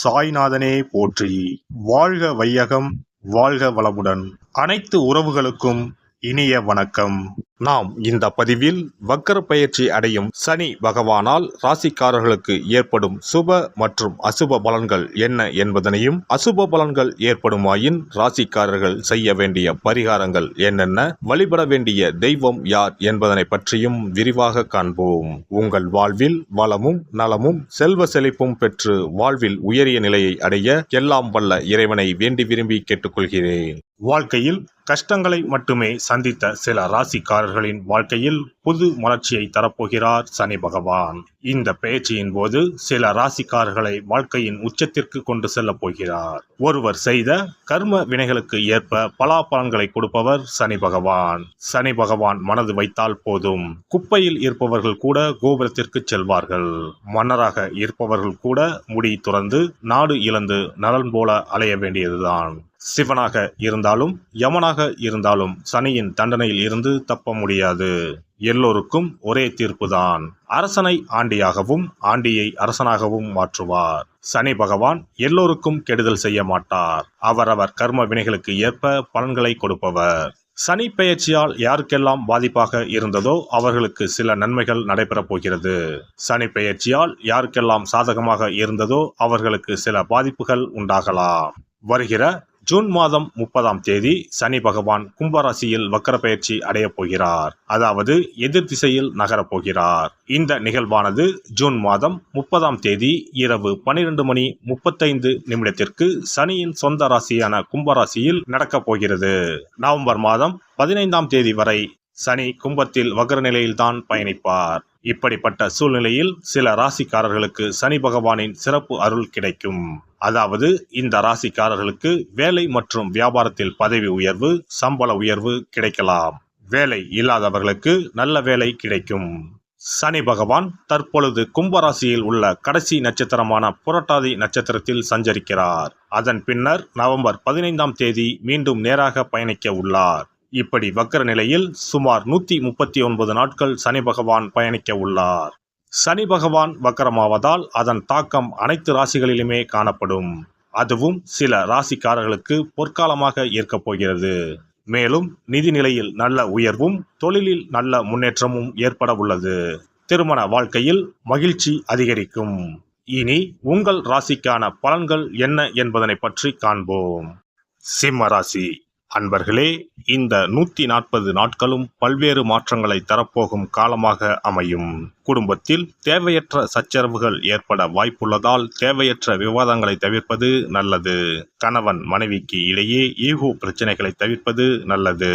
சாய்நாதனே போற்றி. வாழ்க வையகம், வாழ்க வளமுடன். அனைத்து உறவுகளுக்கும் இனிய வணக்கம். நாம் இந்த பதிவில் வக்கர பயிற்சி அடையும் சனி பகவானால் ராசிக்காரர்களுக்கு ஏற்படும் சுப மற்றும் அசுப பலன்கள் என்ன என்பதனையும், அசுப பலன்கள் ஏற்படுமாயின் ராசிக்காரர்கள் செய்ய வேண்டிய பரிகாரங்கள் என்னென்ன, வழிபட வேண்டிய தெய்வம் யார் என்பதனை பற்றியும் விரிவாக காண்போம். உங்கள் வாழ்வில் வளமும் நலமும் செல்வ செழிப்பும் பெற்று வாழ்வில் உயரிய நிலையை அடைய எல்லாம் வல்ல இறைவனை வேண்டி விரும்பி கேட்டுக்கொள்கிறேன். வாழ்க்கையில் கஷ்டங்களை மட்டுமே சந்தித்த சில ராசிக்காரர்களின் வாழ்க்கையில் புது மலர்ச்சியை தரப்போகிறார் சனி பகவான். இந்த பயிற்சியின் போது சில ராசிக்காரர்களை வாழ்க்கையின் உச்சத்திற்கு கொண்டு செல்ல போகிறார். ஒருவர் செய்த கர்ம வினைகளுக்கு ஏற்ப பலாபலன்களை கொடுப்பவர் சனி பகவான். சனி பகவான் மனது வைத்தால் போதும், குப்பையில் இருப்பவர்கள் கூட கோபுரத்திற்கு செல்வார்கள். மன்னராக இருப்பவர்கள் கூட முடி துறந்து நாடு இழந்து நலன் போல அலைய வேண்டியதுதான். சிவனாக இருந்தாலும் யமனாக இருந்தாலும் சனியின் தண்டனையில் இருந்து தப்ப முடியாது. எல்லோருக்கும் ஒரே தீர்ப்புதான். அரசனை ஆண்டியாகவும் ஆண்டியை அரசனாகவும் மாற்றுவார். சனி பகவான் எல்லோருக்கும் கெடுதல் செய்ய மாட்டார். அவரவர் கர்ம வினைகளுக்கு ஏற்ப பலன்களை கொடுப்பவர். சனி பெயர்ச்சியால் யாருக்கெல்லாம் பாதிப்பாக இருந்ததோ அவர்களுக்கு சில நன்மைகள் நடைபெறப் போகிறது. சனி பெயர்ச்சியால் யாருக்கெல்லாம் சாதகமாக இருந்ததோ அவர்களுக்கு சில பாதிப்புகள் உண்டாகலாம். வருகிற ஜூன் மாதம் 30ஆம் தேதி சனி பகவான் கும்பராசியில் வக்கர பயிற்சி அடையப் போகிறார். அதாவது எதிர் திசையில் நகரப் போகிறார். இந்த நிகழ்வானது ஜூன் மாதம் 30ஆம் தேதி இரவு 12:35 சனியின் சொந்த ராசியான கும்பராசியில் நடக்கப் போகிறது. நவம்பர் மாதம் 15ஆம் தேதி வரை சனி கும்பத்தில் வக்ர நிலையில்தான் பயணிப்பார். இப்படிப்பட்ட சூழ்நிலையில் சில ராசிக்காரர்களுக்கு சனி பகவானின் சிறப்பு அருள் கிடைக்கும். அதாவது இந்த ராசிக்காரர்களுக்கு வேலை மற்றும் வியாபாரத்தில் பதவி உயர்வு, சம்பள உயர்வு கிடைக்கலாம். வேலை இல்லாதவர்களுக்கு நல்ல வேலை கிடைக்கும். சனி பகவான் தற்பொழுது கும்பராசியில் உள்ள கடைசி நட்சத்திரமான புரட்டாதி நட்சத்திரத்தில் சஞ்சரிக்கிறார். அதன் பின்னர் நவம்பர் 15ஆம் தேதி மீண்டும் நேராக பயணிக்க உள்ளார். இப்படி வக்கர நிலையில் சுமார் 139 நாட்கள் சனி பகவான் பயணிக்க உள்ளார். சனி பகவான் வக்கரமாவதால் அதன் தாக்கம் அனைத்து ராசிகளிலுமே காணப்படும். அதுவும் சில ராசிக்காரர்களுக்கு பொற்காலமாக இருக்கப் போகிறது. மேலும் நிதி நிலையில் நல்ல உயர்வும் தொழிலில் நல்ல முன்னேற்றமும் ஏற்பட உள்ளது. திருமண வாழ்க்கையில் மகிழ்ச்சி அதிகரிக்கும். இனி உங்கள் ராசிக்கான பலன்கள் என்ன என்பதனை பற்றி காண்போம். சிம்ம ராசி அன்பர்களே, இந்த 140 நாட்களும் பல்வேறு மாற்றங்களை தரப்போகும் காலமாக அமையும். குடும்பத்தில் தேவையற்ற சச்சரவுகள் ஏற்பட வாய்ப்புள்ளதால் தேவையற்ற விவாதங்களை தவிர்ப்பது நல்லது. கணவன் மனைவிக்கு இடையே ஈகோ பிரச்சனைகளை தவிர்ப்பது நல்லது.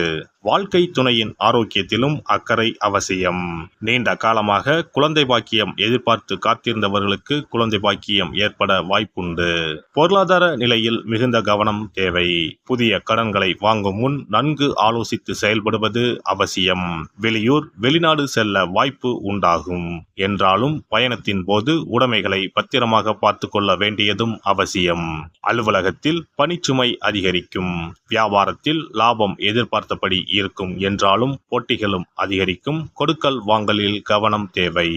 வாழ்க்கை துணையின் ஆரோக்கியத்திலும் அக்கறை அவசியம். நீண்ட காலமாக குழந்தை பாக்கியம் எதிர்பார்த்து காத்திருந்தவர்களுக்கு குழந்தை பாக்கியம் ஏற்பட வாய்ப்புண்டு. பொருளாதார நிலையில் மிகுந்த கவனம் தேவை. புதிய கடன்களை வாங்கும் முன் நன்கு ஆலோசித்து செயல்படுவது அவசியம். வெளியூர் வெளிநாடு செல்ல வாய்ப்பு உண்டாகும். என்றாலும் பயணத்தின் போது உடைமைகளை பத்திரமாக பார்த்து கொள்ள வேண்டியதும் அவசியம். அலுவலகத்தில் பணிச்சுமை அதிகரிக்கும். வியாபாரத்தில் லாபம் எதிர்பார்த்தபடி இருக்கும் என்றாலும் போட்டிகளும் அதிகரிக்கும். கொடுக்கல் வாங்கலில் கவனம் தேவை.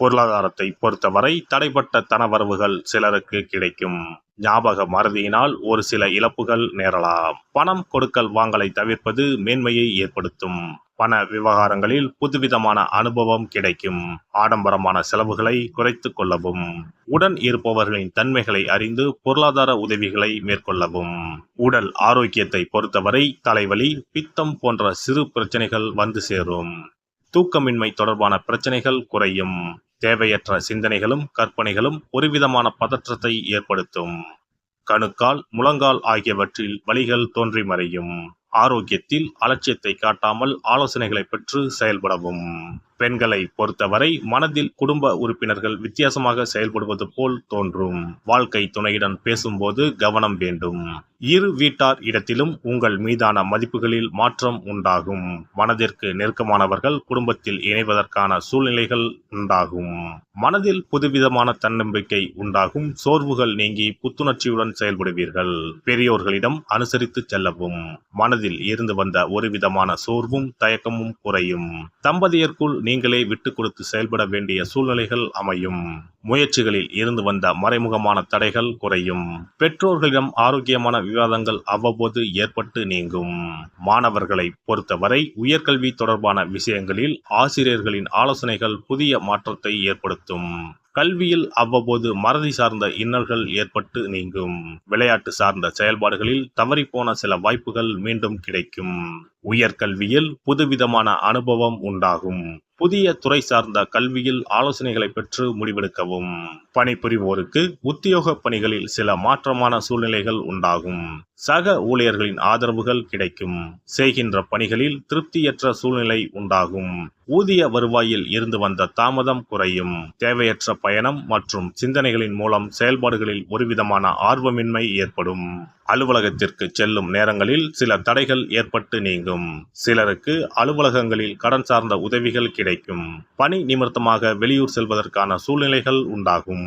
பொருளாதாரத்தை பொறுத்தவரை தடைப்பட்ட தனவரவுகள் சிலருக்கு கிடைக்கும். ஞாபக மறதியினால் ஒரு சில இழப்புகள் நேரலாம். பணம் கொடுக்கல் வாங்கலை தவிர்ப்பது மேன்மையை ஏற்படுத்தும். பண விவகாரங்களில் புதுவிதமான அனுபவம் கிடைக்கும். ஆடம்பரமான செலவுகளை குறைத்து கொள்ளவும். உடன் இருப்பவர்களின் தன்மைகளை அறிந்து பொருளாதார உதவிகளை மேற்கொள்ளவும். உடல் ஆரோக்கியத்தை பொறுத்தவரை தலைவலி, பித்தம் போன்ற சிறு பிரச்சனைகள் வந்து சேரும். தூக்கமின்மை தொடர்பான பிரச்சனைகள் குறையும். தேவையற்ற சிந்தனைகளும் கற்பனைகளும் ஒருவிதமான பதற்றத்தை ஏற்படுத்தும். கணுக்கால், முழங்கால் ஆகியவற்றில் வலிகள் தோன்றி மறையும். ஆரோக்கியத்தில் அலட்சியத்தை காட்டாமல் ஆலோசனைகளை பெற்று செயல்படவும். பெண்களை பொறுத்தவரை மனதில் குடும்ப உறுப்பினர்கள் வித்தியாசமாக செயல்படுவது போல் தோன்றும். வாழ்க்கை துணையுடன் பேசும்போது கவனம் வேண்டும். இரு வீட்டார் இடத்திலும் உங்கள் மீதான மதிப்புகளில் மாற்றம் உண்டாகும். மனதிற்கு நெருக்கமானவர்கள் குடும்பத்தில் இணைவதற்கான சூழ்நிலைகள் உண்டாகும். மனதில் புதுவிதமான தன்னம்பிக்கை உண்டாகும். சோர்வுகள் நீங்கி புத்துணர்ச்சியுடன் செயல்படுவீர்கள். பெரியோர்களிடம் அனுசரித்து செல்லவும். மனதில் இருந்து வந்த ஒரு விதமான சோர்வும் தயக்கமும் குறையும். தம்பதியருக்குள் நீங்களே விட்டு கொடுத்து செயல்பட வேண்டிய சூழ்நிலைகள் அமையும். முயற்சிகளில் இருந்து வந்த மறைமுகமான தடைகள் குறையும். பெற்றோர்களிடம் ஆரோக்கியமான விவாதங்கள் அவ்வப்போது ஏற்பட்டு நீங்கும். மாணவர்களை பொறுத்தவரை உயர்கல்வி தொடர்பான விஷயங்களில் ஆசிரியர்களின் ஆலோசனைகள் புதிய மாற்றத்தை ஏற்படுத்தும். கல்வியில் அவ்வப்போது மறதி சார்ந்த இன்னல்கள் ஏற்பட்டு நீங்கும். விளையாட்டு சார்ந்த செயல்பாடுகளில் தவறிப்போன சில வாய்ப்புகள் மீண்டும் கிடைக்கும். உயர்கல்வியில் புதுவிதமான அனுபவம் உண்டாகும். புதிய துறை சார்ந்த கல்வியில் ஆலோசனைகளை பெற்று முடிவெடுக்கவும். பணிபுரிவோருக்கு உத்தியோக பணிகளில் சில மாற்றமான சூழ்நிலைகள் உண்டாகும். சக ஊழியர்களின் ஆதரவுகள் கிடைக்கும். செய்கின்ற பணிகளில் திருப்தியற்ற சூழ்நிலை உண்டாகும். ஊதிய வருவாயில் இருந்து வந்த தாமதம் குறையும். தேவையற்ற பயணம் மற்றும் சிந்தனைகளின் மூலம் செயல்பாடுகளில் ஒருவிதமான ஆர்வமின்மை ஏற்படும். அலுவலகத்திற்கு செல்லும் நேரங்களில் சில தடைகள் ஏற்பட்டு நீங்கும். சிலருக்கு அலுவலகங்களில் கடன் சார்ந்த உதவிகள் கிடைக்கும். பணி நிமித்தமாக வெளியூர் செல்வதற்கான சூழ்நிலைகள் உண்டாகும்.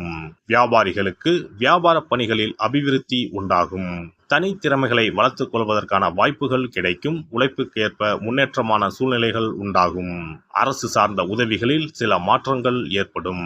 வியாபாரிகளுக்கு வியாபார பணிகளில் அபிவிருத்தி உண்டாகும். தனித்திறமைகளை வளர்த்துக் கொள்வதற்கான வாய்ப்புகள் கிடைக்கும். உழைப்புக்கேற்ப முன்னேற்றமான சூழ்நிலைகள் உண்டாகும். அரசு சார்ந்த உதவிகளில் சில மாற்றங்கள் ஏற்படும்.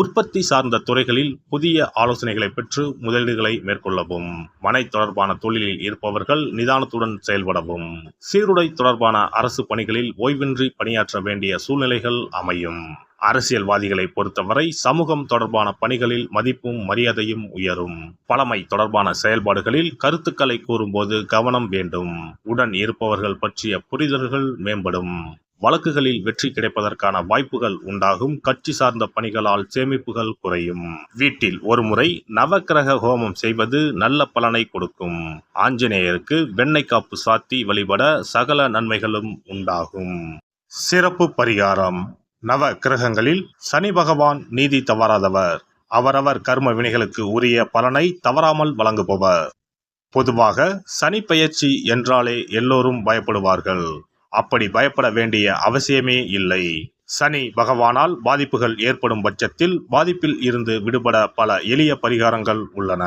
உற்பத்தி சார்ந்த துறைகளில் புதிய ஆலோசனைகளை பெற்று முதலீடுகளை மேற்கொள்ளவும். மனை தொடர்பான தொழிலில் இருப்பவர்கள் நிதானத்துடன் செயல்படவும். சீருடை தொடர்பான அரசு பணிகளில் ஓய்வின்றி பணியாற்ற வேண்டிய சூழ்நிலைகள் அமையும். அரசியல்வாதிகளை பொறுத்தவரை சமூகம் தொடர்பான பணிகளில் மதிப்பும் மரியாதையும் உயரும். பழமை தொடர்பான செயல்பாடுகளில் கருத்துக்களை கூறும்போது கவனம் வேண்டும். உடன் இருப்பவர்கள் பற்றிய புரிதல்கள் மேம்படும். வழக்குகளில் வெற்றி கிடைப்பதற்கான வாய்ப்புகள் உண்டாகும். கட்சி சார்ந்த பணிகளால் சேமிப்புகள் குறையும். வீட்டில் ஒருமுறை நவக்கிரக ஹோமம் செய்வது நல்ல பலனை கொடுக்கும். ஆஞ்சநேயருக்கு வெண்ணெய் காப்பு சாத்தி வழிபட சகல நன்மைகளும் உண்டாகும். சிறப்பு பரிகாரம். நவ கிரகங்களில் சனி பகவான் நீதி தவறாதவர். அவரவர் கர்ம வினைகளுக்கு உரிய பலனை தவறாமல் வழங்குபவர். பொதுவாக சனி பெயர்ச்சி என்றாலே எல்லோரும் பயப்படுவார்கள். அப்படி பயப்பட வேண்டிய அவசியமே இல்லை. சனி பகவானால் பாதிப்புகள் ஏற்படும் பட்சத்தில் பாதிப்பில் இருந்து விடுபட பல எளிய பரிகாரங்கள் உள்ளன.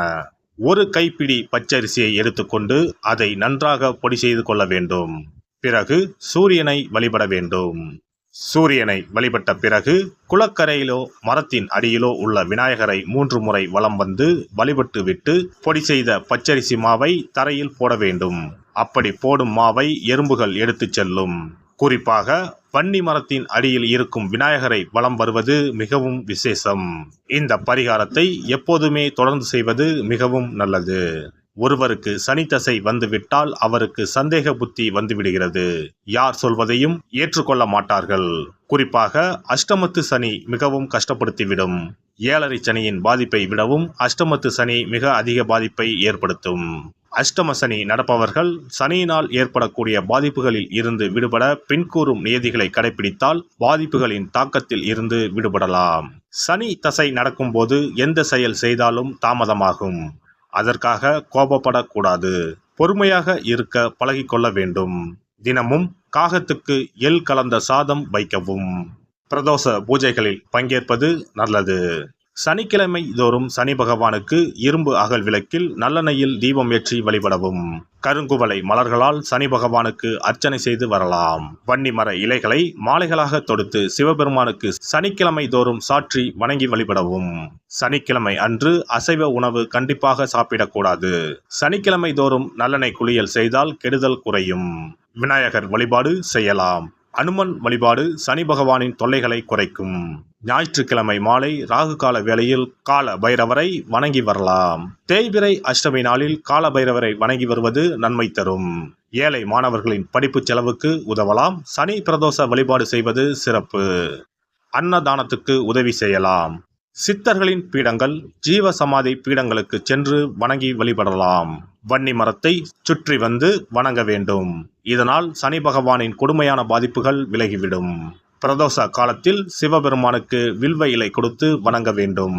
ஒரு கைப்பிடி பச்சரிசியை எடுத்துக்கொண்டு அதை நன்றாக பொடி செய்து கொள்ள வேண்டும். பிறகு சூரியனை வழிபட வேண்டும். சூரியனை வழிபட்ட பிறகு குளக்கரையிலோ மரத்தின் அடியிலோ உள்ள விநாயகரை 3 முறை வலம் வந்து வழிபட்டு விட்டு பொடி செய்த பச்சரிசி மாவை தரையில் போட வேண்டும். அப்படி போடும் மாவை எறும்புகள் எடுத்துச் செல்லும். குறிப்பாக வன்னி மரத்தின் அடியில் இருக்கும் விநாயகரை வலம் வருவது மிகவும் விசேஷம். இந்த பரிகாரத்தை எப்போதுமே தொடர்ந்து செய்வது மிகவும் நல்லது. ஒருவருக்கு சனி தசை வந்துவிட்டால் அவருக்கு சந்தேக புத்தி வந்துவிடுகிறது. யார் சொல்வதையும் ஏற்றுக்கொள்ள மாட்டார்கள். குறிப்பாக அஷ்டமத்து சனி மிகவும் கஷ்டப்படுத்திவிடும். 7.5 சனியின் பாதிப்பை விடவும் அஷ்டமத்து சனி மிக அதிக பாதிப்பை ஏற்படுத்தும். அஷ்டம சனி நடப்பவர்கள் சனியினால் ஏற்படக்கூடிய பாதிப்புகளில் இருந்து விடுபட பின்கூறும் நியதிகளை கடைபிடித்தால் பாதிப்புகளின் தாக்கத்தில் இருந்து விடுபடலாம். சனி தசை நடக்கும்போது எந்த செயல் செய்தாலும் தாமதமாகும். அதற்காக கோபப்படக்கூடாது. பொறுமையாக இருக்க பழகிக்கொள்ள வேண்டும். தினமும் காகத்துக்கு எள் கலந்த சாதம் வைக்கவும். பிரதோஷ பூஜைகளில் பங்கேற்பது நல்லது. சனிக்கிழமை தோறும் சனி பகவானுக்கு இரும்பு அகல் விளக்கில் நல்லெண்ணெயில் தீபம் ஏற்றி வழிபடவும். கருங்குவளை மலர்களால் சனி பகவானுக்கு அர்ச்சனை செய்து வரலாம். வன்னி மர இலைகளை மாலைகளாக தொடுத்து சிவபெருமானுக்கு சனிக்கிழமை தோறும் சாற்றி வணங்கி வழிபடவும். சனிக்கிழமை அன்று அசைவ உணவு கண்டிப்பாக சாப்பிடக்கூடாது. சனிக்கிழமை தோறும் நல்லெண்ணெய் குளியல் செய்தால் கெடுதல் குறையும். விநாயகர் வழிபாடு செய்யலாம். அனுமன் வழிபாடு சனி பகவானின் தொல்லைகளை குறைக்கும். ஞாயிற்றுக்கிழமை மாலை ராகு கால வேளையில் கால பைரவரை வணங்கி வரலாம். தேய்பிறை அஷ்டமி நாளில் கால பைரவரை வணங்கி வருவது நன்மை தரும். ஏழை மாணவர்களின் படிப்பு செலவுக்கு உதவலாம். சனி பிரதோஷ வழிபாடு செய்வது சிறப்பு. அன்னதானத்துக்கு உதவி செய்யலாம். சித்தர்களின் பீடங்கள் ஜீவ சமாதி பீடங்களுக்கு சென்று வணங்கி வழிபடலாம். வன்னி மரத்தை சுற்றி வந்து வணங்க வேண்டும். இதனால் சனி பகவானின் கொடுமையான பாதிப்புகள் விலகிவிடும். பிரதோஷ காலத்தில் சிவபெருமானுக்கு வில்வ இலை கொடுத்து வணங்க வேண்டும்.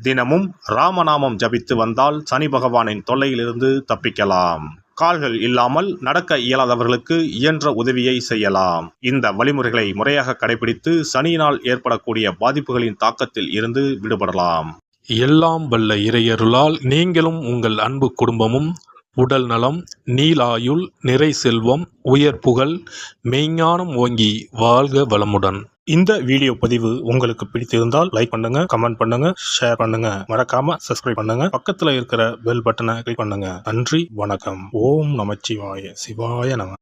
தினமும் ராமநாமம் ஜபித்து வந்தால் சனி பகவானின் தொல்லையிலிருந்து தப்பிக்கலாம். கால்கள் இல்லாமல் நடக்க இயலாதவர்களுக்கு இயன்ற உதவியை செய்யலாம். இந்த வழிமுறைகளை முறையாக கடைபிடித்து சனியினால் ஏற்படக்கூடிய பாதிப்புகளின் தாக்கத்தில் இருந்து விடுபடலாம். எல்லாம் வல்ல இறையருளால் நீங்களும் உங்கள் அன்பு குடும்பமும் உடல் நலம், நீலாயுள், நிறை செல்வம், உயர் புகழ், மெய்ஞானம் ஓங்கி வாழ்க வளமுடன். இந்த வீடியோ பதிவு உங்களுக்கு பிடித்திருந்தால் லைக் பண்ணுங்க, கமெண்ட் பண்ணுங்க, ஷேர் பண்ணுங்க. மறக்காம சப்ஸ்கிரைப் பண்ணுங்க. பக்கத்துல இருக்கிற பெல் பட்டனை கிளிக் பண்ணுங்க. நன்றி, வணக்கம். ஓம் நமச்சிவாய. சிவாய நம.